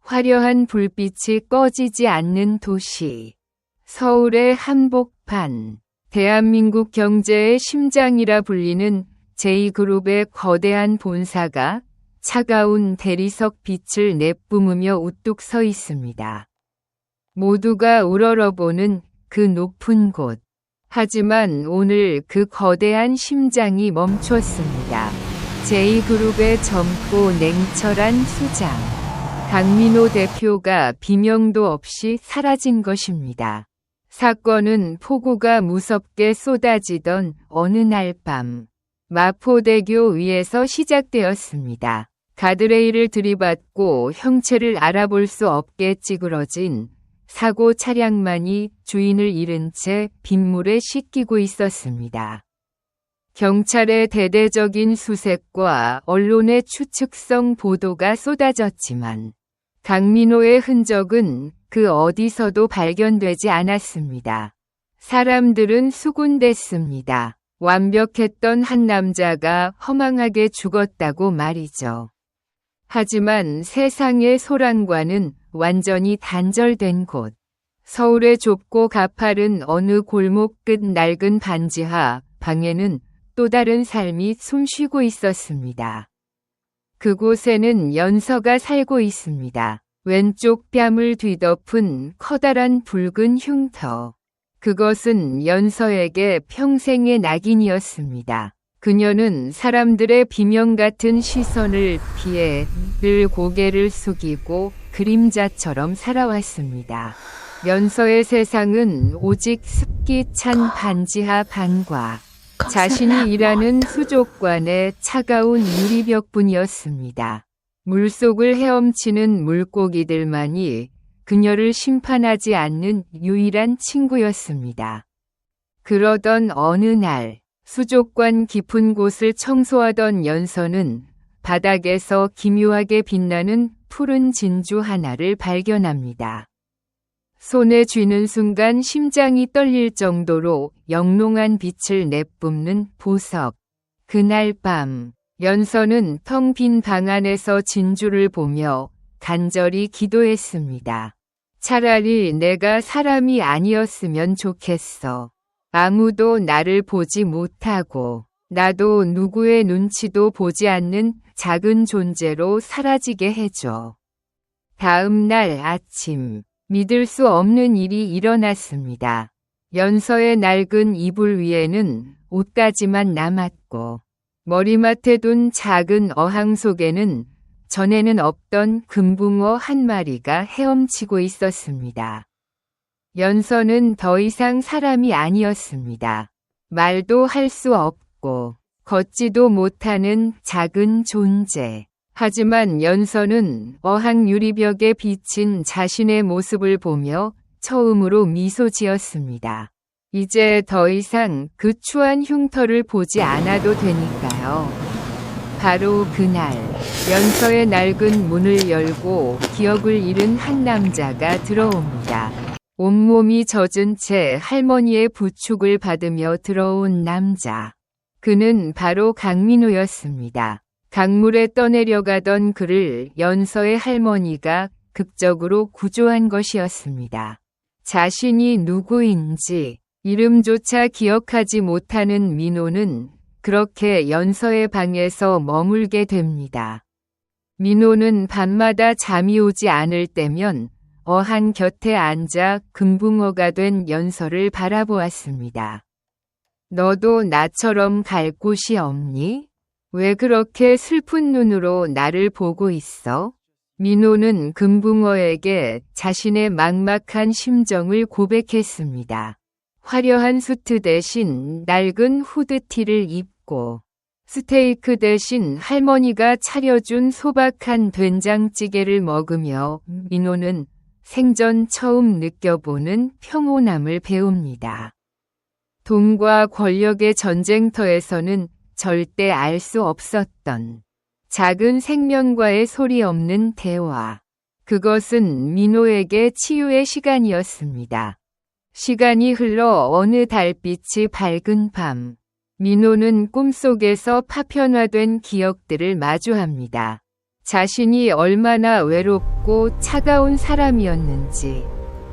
화려한 불빛이 꺼지지 않는 도시. 서울의 한복판. 대한민국 경제의 심장이라 불리는 제2그룹의 거대한 본사가 차가운 대리석 빛을 내뿜으며 우뚝 서 있습니다. 모두가 우러러보는 그 높은 곳. 하지만 오늘 그 거대한 심장이 멈췄습니다. 제2그룹의 젊고 냉철한 수장. 강민호 대표가 비명도 없이 사라진 것입니다. 사건은 폭우가 무섭게 쏟아지던 어느 날 밤, 마포대교 위에서 시작되었습니다. 가드레일을 들이받고 형체를 알아볼 수 없게 찌그러진 사고 차량만이 주인을 잃은 채 빗물에 씻기고 있었습니다. 경찰의 대대적인 수색과 언론의 추측성 보도가 쏟아졌지만 강민호의 흔적은 그 어디서도 발견되지 않았습니다. 사람들은 수군댔습니다. 완벽했던 한 남자가 허망하게 죽었다고 말이죠. 하지만 세상의 소란과는 완전히 단절된 곳. 서울의 좁고 가파른 어느 골목 끝 낡은 반지하 방에는 또 다른 삶이 숨쉬고 있었습니다. 그곳에는 연서가 살고 있습니다. 왼쪽 뺨을 뒤덮은 커다란 붉은 흉터. 그것은 연서에게 평생의 낙인이었습니다. 그녀는 사람들의 비명 같은 시선을 피해 늘 고개를 숙이고 그림자처럼 살아왔습니다. 연서의 세상은 오직 습기 찬 반지하 방과 자신이 일하는 수족관의 차가운 유리벽뿐이었습니다. 물속을 헤엄치는 물고기들만이 그녀를 심판하지 않는 유일한 친구였습니다. 그러던 어느 날, 수족관 깊은 곳을 청소하던 연서는 바닥에서 기묘하게 빛나는 푸른 진주 하나를 발견합니다. 손에 쥐는 순간 심장이 떨릴 정도로 영롱한 빛을 내뿜는 보석. 그날 밤, 연서는 텅 빈 방 안에서 진주를 보며 간절히 기도했습니다. 차라리 내가 사람이 아니었으면 좋겠어. 아무도 나를 보지 못하고 나도 누구의 눈치도 보지 않는 작은 존재로 사라지게 해줘. 다음 날 아침, 믿을 수 없는 일이 일어났습니다. 연서의 낡은 이불 위에는 옷가지만 남았고 머리맡에 둔 작은 어항 속에는 전에는 없던 금붕어 한 마리가 헤엄치고 있었습니다. 연서는 더 이상 사람이 아니었습니다. 말도 할 수 없고 걷지도 못하는 작은 존재. 하지만 연서는 어항 유리벽에 비친 자신의 모습을 보며 처음으로 미소 지었습니다. 이제 더 이상 그 추한 흉터를 보지 않아도 되니까요. 바로 그날, 연서의 낡은 문을 열고 기억을 잃은 한 남자가 들어옵니다. 온몸이 젖은 채 할머니의 부축을 받으며 들어온 남자. 그는 바로 강민호였습니다. 강물에 떠내려가던 그를 연서의 할머니가 극적으로 구조한 것이었습니다. 자신이 누구인지 이름조차 기억하지 못하는 민호는 그렇게 연서의 방에서 머물게 됩니다. 민호는 밤마다 잠이 오지 않을 때면 어항 곁에 앉아 금붕어가 된 연서를 바라보았습니다. 너도 나처럼 갈 곳이 없니? 왜 그렇게 슬픈 눈으로 나를 보고 있어? 민호는 금붕어에게 자신의 막막한 심정을 고백했습니다. 화려한 수트 대신 낡은 후드티를 입고 스테이크 대신 할머니가 차려준 소박한 된장찌개를 먹으며 민호는 생전 처음 느껴보는 평온함을 배웁니다. 돈과 권력의 전쟁터에서는 절대 알 수 없었던 작은 생명과의 소리 없는 대화. 그것은 민호에게 치유의 시간이었습니다. 시간이 흘러 어느 달빛이 밝은 밤, 민호는 꿈속에서 파편화된 기억들을 마주합니다. 자신이 얼마나 외롭고 차가운 사람이었는지,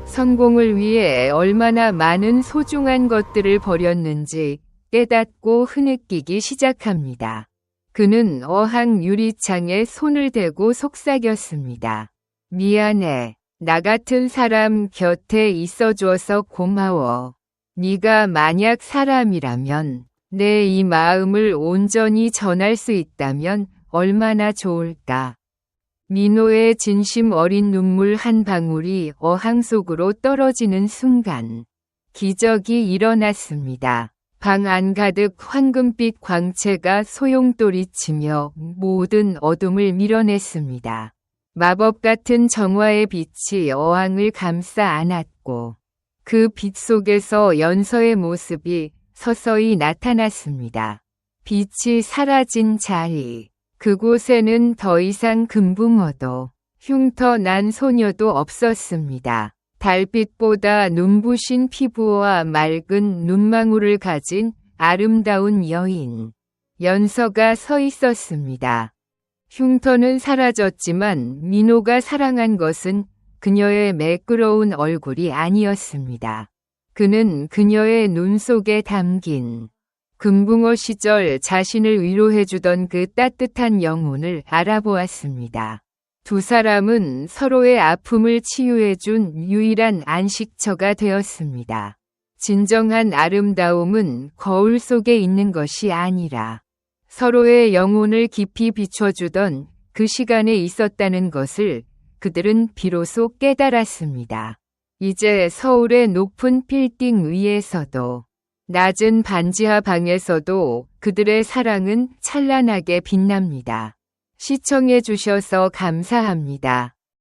성공을 위해 얼마나 많은 소중한 것들을 버렸는지 깨닫고 흐느끼기 시작합니다. 그는 어항 유리창에 손을 대고 속삭였습니다. 미안해. 나 같은 사람 곁에 있어줘서 고마워. 네가 만약 사람이라면 내 이 마음을 온전히 전할 수 있다면 얼마나 좋을까. 민호의 진심 어린 눈물 한 방울이 어항 속으로 떨어지는 순간 기적이 일어났습니다. 방 안 가득 황금빛 광채가 소용돌이치며 모든 어둠을 밀어냈습니다. 마법 같은 정화의 빛이 어항을 감싸 안았고 그 빛 속에서 연서의 모습이 서서히 나타났습니다. 빛이 사라진 자리. 그곳에는 더 이상 금붕어도 흉터난 소녀도 없었습니다. 달빛보다 눈부신 피부와 맑은 눈망울을 가진 아름다운 여인. 연서가 서 있었습니다. 흉터는 사라졌지만 민호가 사랑한 것은 그녀의 매끄러운 얼굴이 아니었습니다. 그는 그녀의 눈 속에 담긴 금붕어 시절 자신을 위로해주던 그 따뜻한 영혼을 알아보았습니다. 두 사람은 서로의 아픔을 치유해준 유일한 안식처가 되었습니다. 진정한 아름다움은 거울 속에 있는 것이 아니라 서로의 영혼을 깊이 비춰주던 그 시간에 있었다는 것을 그들은 비로소 깨달았습니다. 이제 서울의 높은 빌딩 위에서도 낮은 반지하 방에서도 그들의 사랑은 찬란하게 빛납니다. 시청해 주셔서 감사합니다.